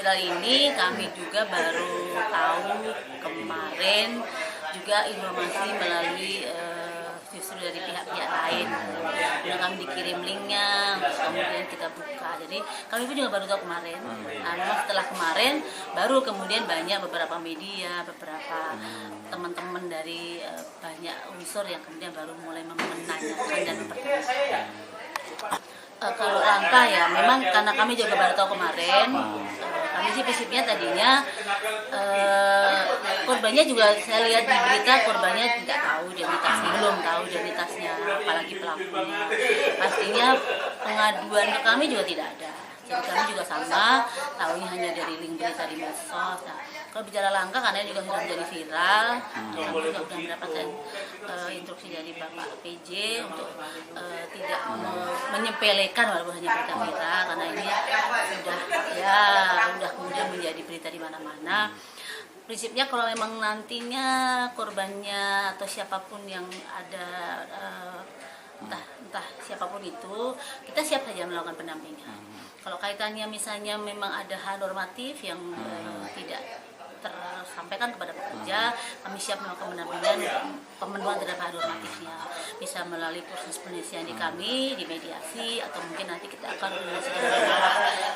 kali ini kami juga baru tahu kemarin juga informasi melalui justru dari pihak-pihak lain. Kemudian kami dikirim linknya, kemudian kita buka. Jadi kami pun juga baru tahu kemarin. Nah, setelah kemarin baru kemudian banyak beberapa media, beberapa teman-teman dari banyak unsur yang kemudian baru mulai menanyakan dan mempertanyakan. Kalau langkah ya memang karena kami juga baru tahu kemarin, kami sih prinsipnya tadinya korbannya juga saya lihat di berita korbannya tidak tahu identitasnya, belum tahu identitasnya, apalagi pelakunya. Pastinya pengaduan ke kami juga tidak ada. Jadi kami juga sama, tahunya hanya dari link berita di medsos. Nah, kalau bicara langkah karena juga sudah menjadi viral, kami juga sudah mendapatkan instruksi dari Bapak PJ untuk tidak menyepelekan walaupun hanya berita viral, karena ini sudah kemudian menjadi berita di mana-mana. Prinsipnya kalau memang nantinya korbannya atau siapapun yang ada entah siapapun itu, kita siap saja melakukan pendampingan. Kalau kaitannya misalnya memang ada hal normatif yang tidak tersampaikan kepada pekerja, kami siap melakukan pendampingan pemenuhan terhadap hak normatifnya, bisa melalui proses penyelesaian di kami, di mediasi, atau mungkin nanti kita akan koordinasi dengan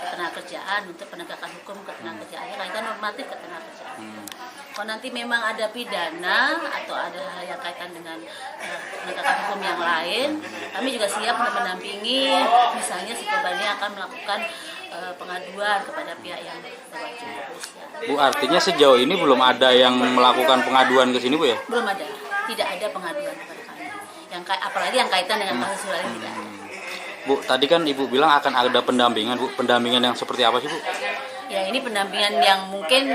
ketenagakerjaan untuk penegakan hukum ketenagakerjaannya, kaitan normatif ketenagakerjaan. Kalau nanti memang ada pidana atau ada hal yang kaitan dengan penegakan hukum yang lain, kami juga siap untuk mendampingi, misalnya si korbannya akan melakukan pengaduan kepada pihak yang berwajib kepolisian. Bu, artinya sejauh ini belum ada yang melakukan pengaduan ke sini, Bu ya? Belum ada, tidak ada pengaduan kepada kami. Apalagi yang kaitan dengan kasus lain tidak ada. Bu, tadi kan Ibu bilang akan ada pendampingan, Bu. Pendampingan yang seperti apa sih, Bu? Ya, ini pendampingan yang mungkin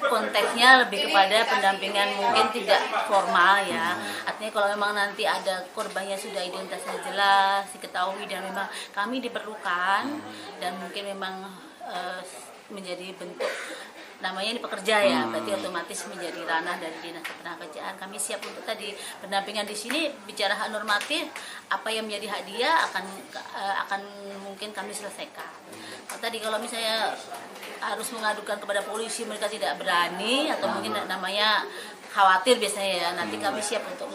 konteksnya lebih kepada pendampingan mungkin tidak formal ya. Artinya kalau memang nanti ada korbannya sudah identitasnya jelas, diketahui dan memang kami diperlukan dan mungkin memang menjadi bentuk namanya ini pekerja ya, berarti otomatis menjadi ranah dari Dinas Ketenagakerjaan. Kami siap untuk tadi pendampingan di sini bicara hak normatif, apa yang menjadi hak dia akan mungkin kami selesaikan. Tadi kalau misalnya harus mengadukan kepada polisi mereka tidak berani atau mungkin namanya khawatir biasanya ya, nanti kami siap untuk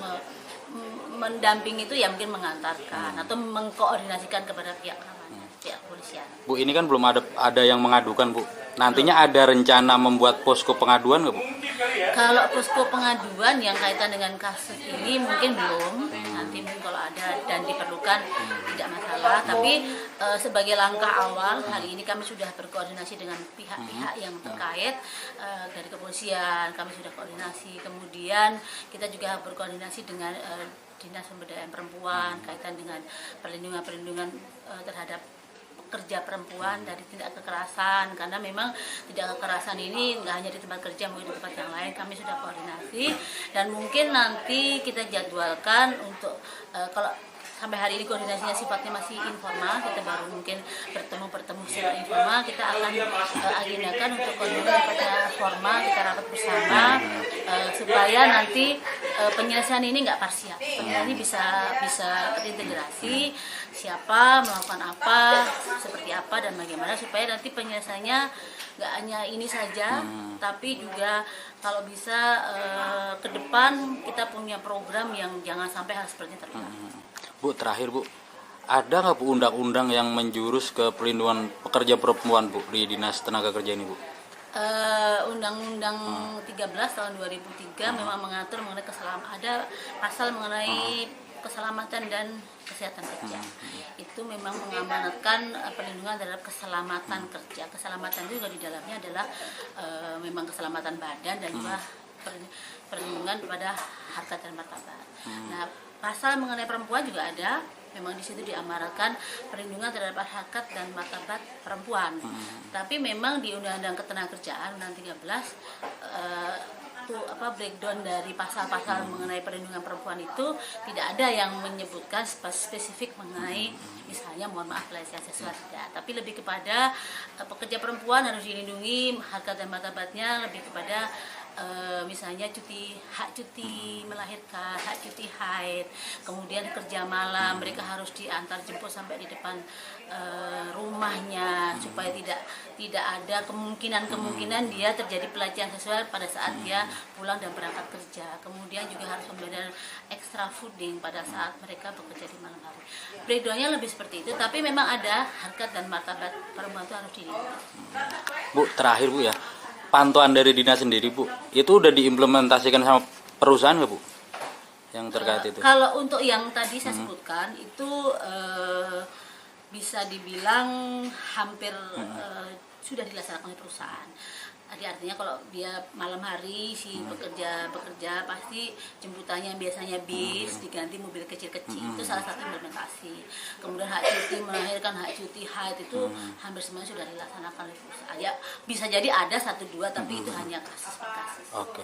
mendampingi itu ya, mungkin mengantarkan atau mengkoordinasikan kepada pihak polisian. Bu, ini kan belum ada yang mengadukan, Bu. Nantinya ada rencana membuat posko pengaduan nggak, Bu? Kalau posko pengaduan yang kaitan dengan kasus ini mungkin belum. Nanti mungkin kalau ada dan diperlukan tidak masalah. Tapi sebagai langkah awal hari ini kami sudah berkoordinasi dengan pihak-pihak yang terkait dari kepolisian. Kami sudah koordinasi. Kemudian kita juga berkoordinasi dengan Dinas Pemberdayaan Perempuan kaitan dengan perlindungan terhadap kerja perempuan dari tindak kekerasan, karena memang tindak kekerasan ini nggak hanya di tempat kerja, mungkin di tempat yang lain. Kami sudah koordinasi dan mungkin nanti kita jadwalkan untuk kalau sampai hari ini koordinasinya sifatnya masih informal, kita baru mungkin bertemu secara informal, kita akan agendakan untuk koordinasi sifatnya formal, kita rapat bersama supaya nanti penyelesaian ini nggak parsial, penyelesaian ini bisa terintegrasi, siapa melakukan apa, seperti apa dan bagaimana, supaya nanti penyelesaiannya nggak hanya ini saja, tapi juga kalau bisa ke depan kita punya program yang jangan sampai hal seperti ini terulang. Bu, terakhir Bu, ada nggak Bu undang-undang yang menjurus ke perlindungan pekerja perempuan, Bu, di Dinas Tenaga Kerja ini, Bu? Undang-Undang 13 tahun 2003 memang mengatur mengenai ada pasal mengenai keselamatan dan kesehatan kerja. Itu memang mengamanatkan perlindungan terhadap keselamatan kerja. Keselamatan itu juga di dalamnya adalah memang keselamatan badan dan juga perlindungan kepada harkat dan martabat. Nah, pasal mengenai perempuan juga ada, memang di situ diamanatkan perlindungan terhadap harkat dan martabat perempuan. Tapi memang di Undang-Undang Ketenagakerjaan Undang 13 breakdown dari pasal-pasal mengenai perlindungan perempuan itu tidak ada yang menyebutkan spesifik mengenai misalnya mohon maaf pelecehan seksual tidak, tapi lebih kepada pekerja perempuan harus dilindungi harkat dan martabatnya, lebih kepada misalnya hak cuti melahirkan, hak cuti haid, kemudian kerja malam, mereka harus diantar jemput sampai di depan rumahnya supaya tidak ada kemungkinan dia terjadi pelecehan seksual pada saat dia pulang dan berangkat kerja. Kemudian juga harus pemberian extra fooding pada saat mereka bekerja di malam hari. Breakdownnya lebih seperti itu, tapi memang ada harkat dan martabat perempuan itu harus dilindungi. Bu, terakhir Bu ya, pantauan dari dinas sendiri Bu, itu udah diimplementasikan sama perusahaan nggak Bu? Yang terkait itu? Kalau untuk yang tadi saya sebutkan itu bisa dibilang hampir sudah dilaksanakan oleh perusahaan. Jadi artinya kalau dia malam hari bekerja pasti jemputannya biasanya bis diganti mobil kecil-kecil, itu salah satu implementasi. Kemudian hak cuti melahirkan, hak cuti haid itu hampir semuanya sudah dilaksanakan oleh perusahaan. Ya bisa jadi ada 1-2 tapi itu hanya kasus per kasus. Oke.